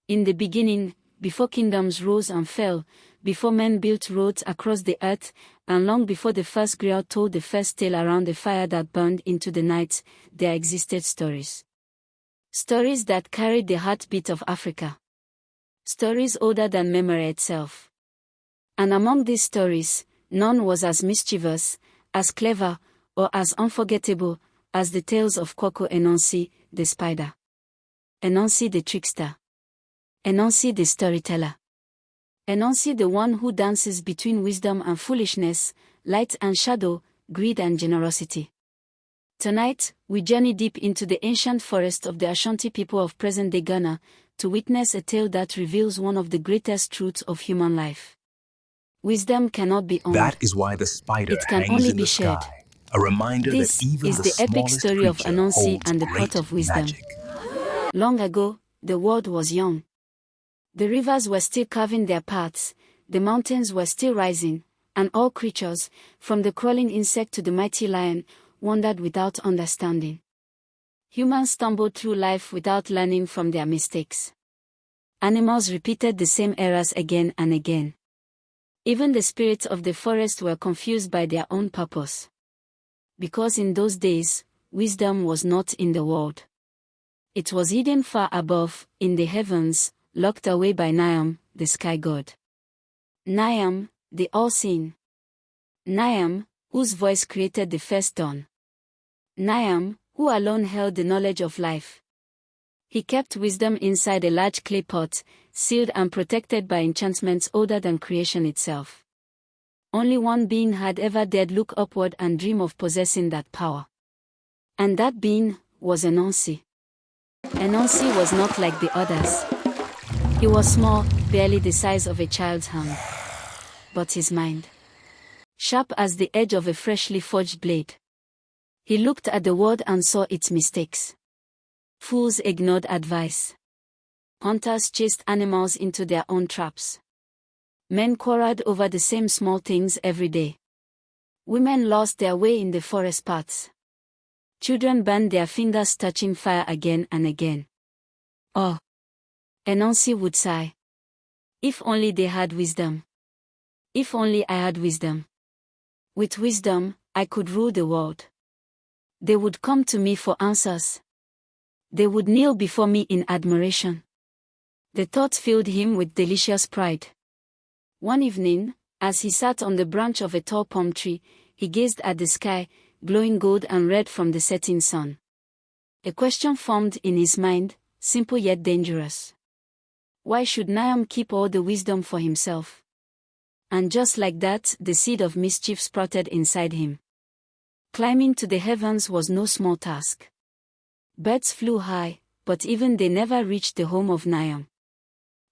In the beginning, before kingdoms rose and fell, before men built roads across the earth, and long before the first griot told the first tale around the fire that burned into the night, there existed stories. Stories that carried the heartbeat of Africa. Stories older than memory itself. And among these stories, none was as mischievous, as clever, or as unforgettable as the tales of Koko Anansi, the spider. Anansi the trickster. Anansi the storyteller. Anansi the one who dances between wisdom and foolishness, light and shadow, greed and generosity. Tonight, we journey deep into the ancient forest of the Ashanti people of present-day Ghana, to witness a tale that reveals one of the greatest truths of human life. Wisdom cannot be owned. That is why the spider It can hangs only in be the shared. sky, a reminder This that even is the the epic smallest story of creature Anansi holds and the great pot of wisdom. magic. Long ago, the world was young. The rivers were still carving their paths, the mountains were still rising, and all creatures, from the crawling insect to the mighty lion, wandered without understanding. Humans stumbled through life without learning from their mistakes. Animals repeated the same errors again and again. Even the spirits of the forest were confused by their own purpose. Because in those days, wisdom was not in the world. It was hidden far above, in the heavens, locked away by Niam, the sky god. Niam, the all-seeing. Niam, whose voice created the first dawn. Niam, who alone held the knowledge of life. He kept wisdom inside a large clay pot, sealed and protected by enchantments older than creation itself. Only one being had ever dared look upward and dream of possessing that power. And that being was Anansi. Anansi was not like the others. He was small, barely the size of a child's hand. But his mind, sharp as the edge of a freshly forged blade. He looked at the world and saw its mistakes. Fools ignored advice. Hunters chased animals into their own traps. Men quarreled over the same small things every day. Women lost their way in the forest paths. Children burned their fingers touching fire again and again. Oh, Anansi would sigh. If only they had wisdom. If only I had wisdom. With wisdom, I could rule the world. They would come to me for answers. They would kneel before me in admiration. The thought filled him with delicious pride. One evening, as he sat on the branch of a tall palm tree, he gazed at the sky, glowing gold and red from the setting sun. A question formed in his mind, simple yet dangerous. Why should Niam keep all the wisdom for himself? And just like that, the seed of mischief sprouted inside him. Climbing to the heavens was no small task. Birds flew high, but even they never reached the home of Niam.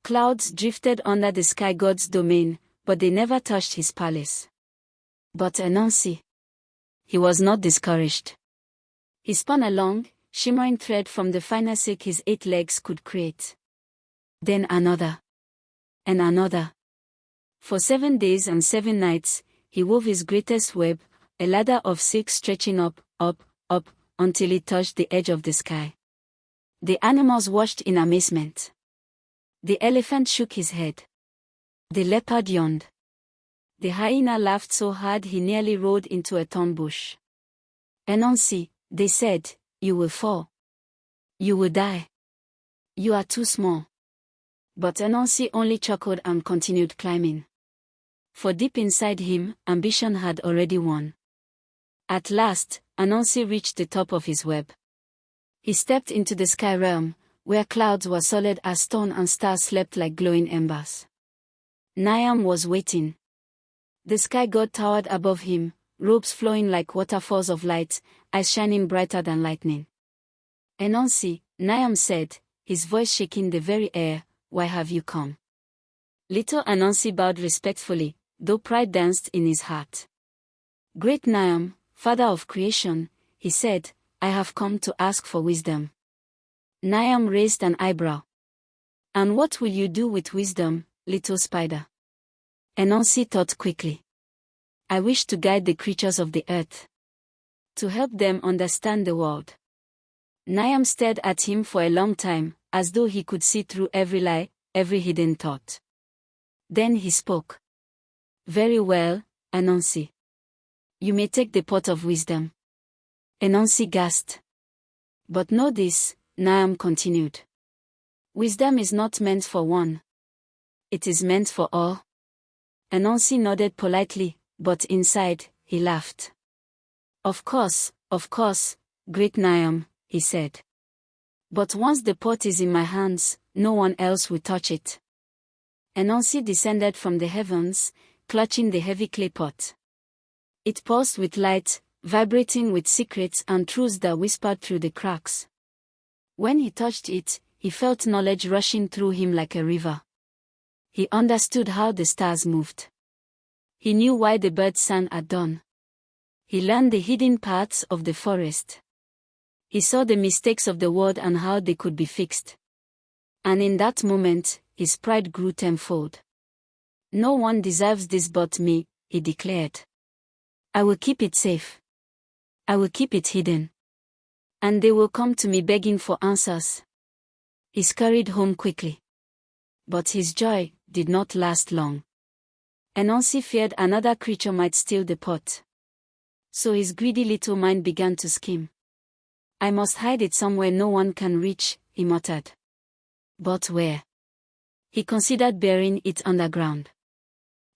Clouds drifted under the sky god's domain, but they never touched his palace. But Anansi, he was not discouraged. He spun a long, shimmering thread from the finer silk his 8 legs could create. Then another. And another. For 7 days and 7 nights, he wove his greatest web, a ladder of silk stretching up, up, until it touched the edge of the sky. The animals watched in amazement. The elephant shook his head. The leopard yawned. The hyena laughed so hard he nearly rolled into a thorn bush. Anansi, they said, you will fall. You will die. You are too small. But Anansi only chuckled and continued climbing. For deep inside him, ambition had already won. At last, Anansi reached the top of his web. He stepped into the sky realm, where clouds were solid as stone and stars slept like glowing embers. Niam was waiting. The sky god towered above him, robes flowing like waterfalls of light, eyes shining brighter than lightning. Anansi, Niam said, his voice shaking the very air, why have you come? Little Anansi bowed respectfully, though pride danced in his heart. Great Niam, father of creation, he said, I have come to ask for wisdom. Niam raised an eyebrow. And what will you do with wisdom, little spider? Anansi thought quickly. I wish to guide the creatures of the earth. To help them understand the world. Niam stared at him for a long time, as though he could see through every lie, every hidden thought. Then he spoke. Very well, Anansi. You may take the pot of wisdom. Anansi gasped. But know this, Niam continued. Wisdom is not meant for one. It is meant for all. Anansi nodded politely, but inside, he laughed. Of course, great Niam, he said. But once the pot is in my hands, no one else will touch it. Anansi descended from the heavens, clutching the heavy clay pot. It pulsed with light, vibrating with secrets and truths that whispered through the cracks. When he touched it, he felt knowledge rushing through him like a river. He understood how the stars moved. He knew why the birds sang at dawn. He learned the hidden paths of the forest. He saw the mistakes of the world and how they could be fixed. And in that moment, his pride grew tenfold. No one deserves this but me, he declared. I will keep it safe. I will keep it hidden. And they will come to me begging for answers. He scurried home quickly. But his joy did not last long. Anansi feared another creature might steal the pot. So his greedy little mind began to scheme. I must hide it somewhere no one can reach, he muttered. But where? He considered burying it underground.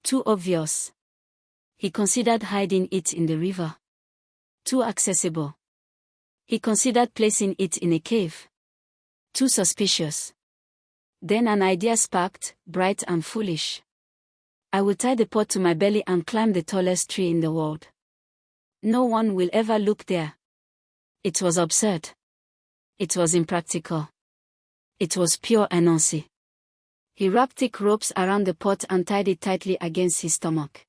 Too obvious. He considered hiding it in the river. Too accessible. He considered placing it in a cave. Too suspicious. Then an idea sparked, bright and foolish. I will tie the pot to my belly and climb the tallest tree in the world. No one will ever look there. It was absurd. It was impractical. It was pure Anansi. He wrapped thick ropes around the pot and tied it tightly against his stomach.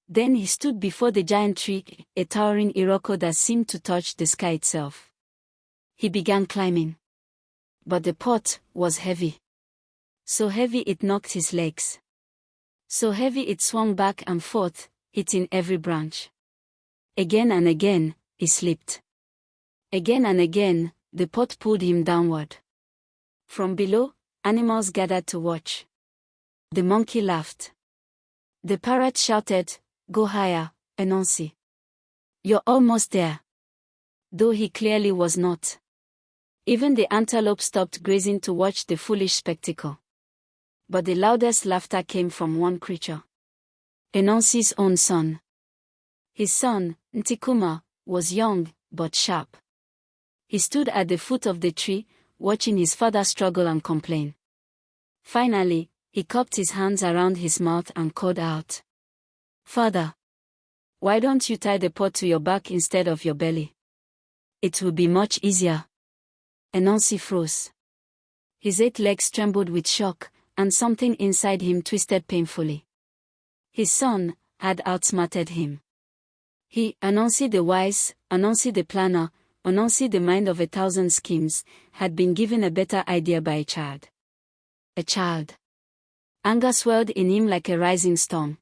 Then he stood before the giant tree, a towering iroko that seemed to touch the sky itself. He began climbing. But the pot was heavy. So heavy it knocked his legs. So heavy it swung back and forth, hitting every branch. Again and again, he slipped. Again and again, the pot pulled him downward. From below, animals gathered to watch. The monkey laughed. The parrot shouted, Go higher, Anansi. You're almost there. Though he clearly was not. Even the antelope stopped grazing to watch the foolish spectacle. But the loudest laughter came from one creature. Anansi's own son. His son, Ntikuma, was young, but sharp. He stood at the foot of the tree, watching his father struggle and complain. Finally, he cupped his hands around his mouth and called out. Father! Why don't you tie the pot to your back instead of your belly? It will be much easier. Anansi froze. His 8 legs trembled with shock, and something inside him twisted painfully. His son had outsmarted him. He, Anansi the wise, Anansi the planner, Anansi the mind of 1,000 schemes, had been given a better idea by a child. A child. Anger swelled in him like a rising storm.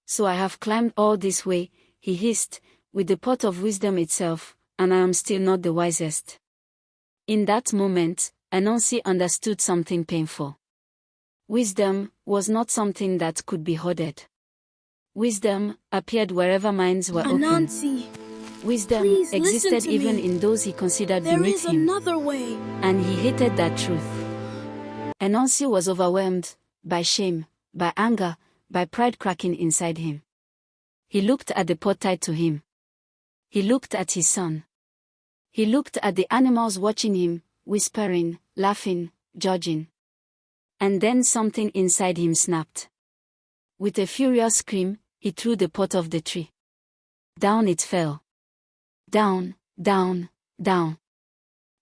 So I have climbed all this way, he hissed, with the pot of wisdom itself, and I am still not the wisest. In that moment, Anansi understood something painful. Wisdom was not something that could be hoarded. Wisdom appeared wherever minds were Anansi, open. Wisdom please existed even in those he considered there beneath is him. another way. And he hated that truth. Anansi was overwhelmed by shame, by anger, by pride cracking inside him. He looked at the pot tied to him. He looked at his son. He looked at the animals watching him, whispering, laughing, judging. And then something inside him snapped. With a furious scream, he threw the pot off the tree. Down it fell. Down, down, down.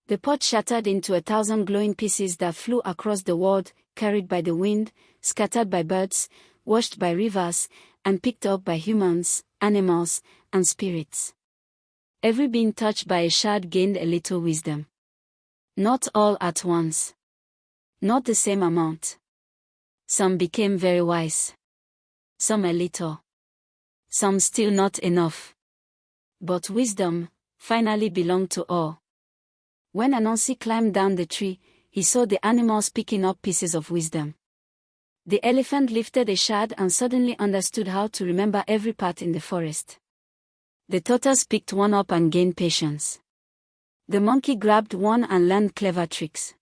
The pot shattered into 1,000 glowing pieces that flew across the world, carried by the wind, scattered by birds, washed by rivers, and picked up by humans, animals, and spirits. Every being touched by a shard gained a little wisdom. Not all at once. Not the same amount. Some became very wise. Some a little. Some still not enough. But wisdom finally belonged to all. When Anansi climbed down the tree, he saw the animals picking up pieces of wisdom. The elephant lifted a shard and suddenly understood how to remember every path in the forest. The tortoise picked one up and gained patience. The monkey grabbed one and learned clever tricks.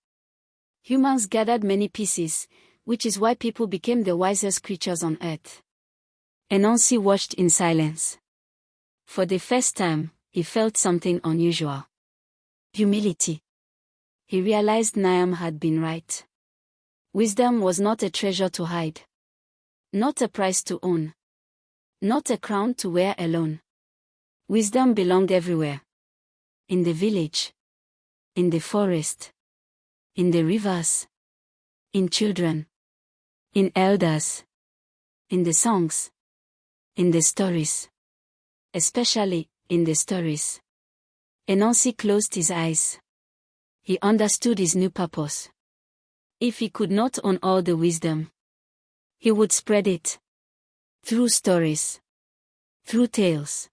Humans gathered many pieces, which is why people became the wisest creatures on earth. Anansi watched in silence. For the first time, he felt something unusual. Humility. He realized Niam had been right. Wisdom was not a treasure to hide. Not a prize to own. Not a crown to wear alone. Wisdom belonged everywhere. In the village. In the forest. In the rivers. In children. In elders. In the songs. In the stories. Especially, in the stories. Anansi closed his eyes. He understood his new purpose. If he could not own all the wisdom, he would spread it. Through stories. Through tales.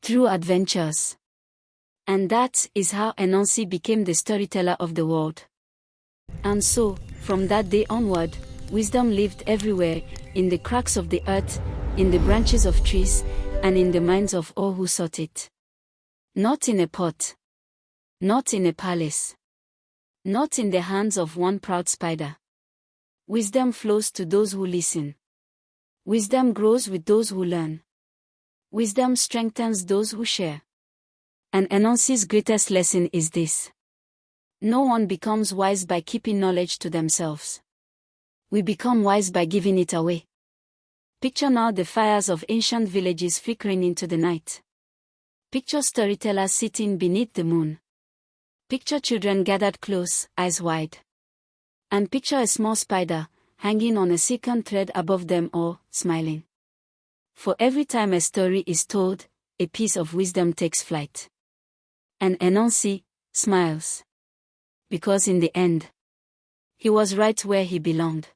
Through adventures. And that is how Anansi became the storyteller of the world. And so, from that day onward, wisdom lived everywhere, in the cracks of the earth, in the branches of trees, and in the minds of all who sought it. Not in a pot. Not in a palace. Not in the hands of one proud spider. Wisdom flows to those who listen. Wisdom grows with those who learn. Wisdom strengthens those who share. And Anansi's greatest lesson is this. No one becomes wise by keeping knowledge to themselves. We become wise by giving it away. Picture now the fires of ancient villages flickering into the night. Picture storytellers sitting beneath the moon. Picture children gathered close, eyes wide. And picture a small spider, hanging on a silken thread above them all, smiling. For every time a story is told, a piece of wisdom takes flight. And Anansi smiles. Because in the end, he was right where he belonged.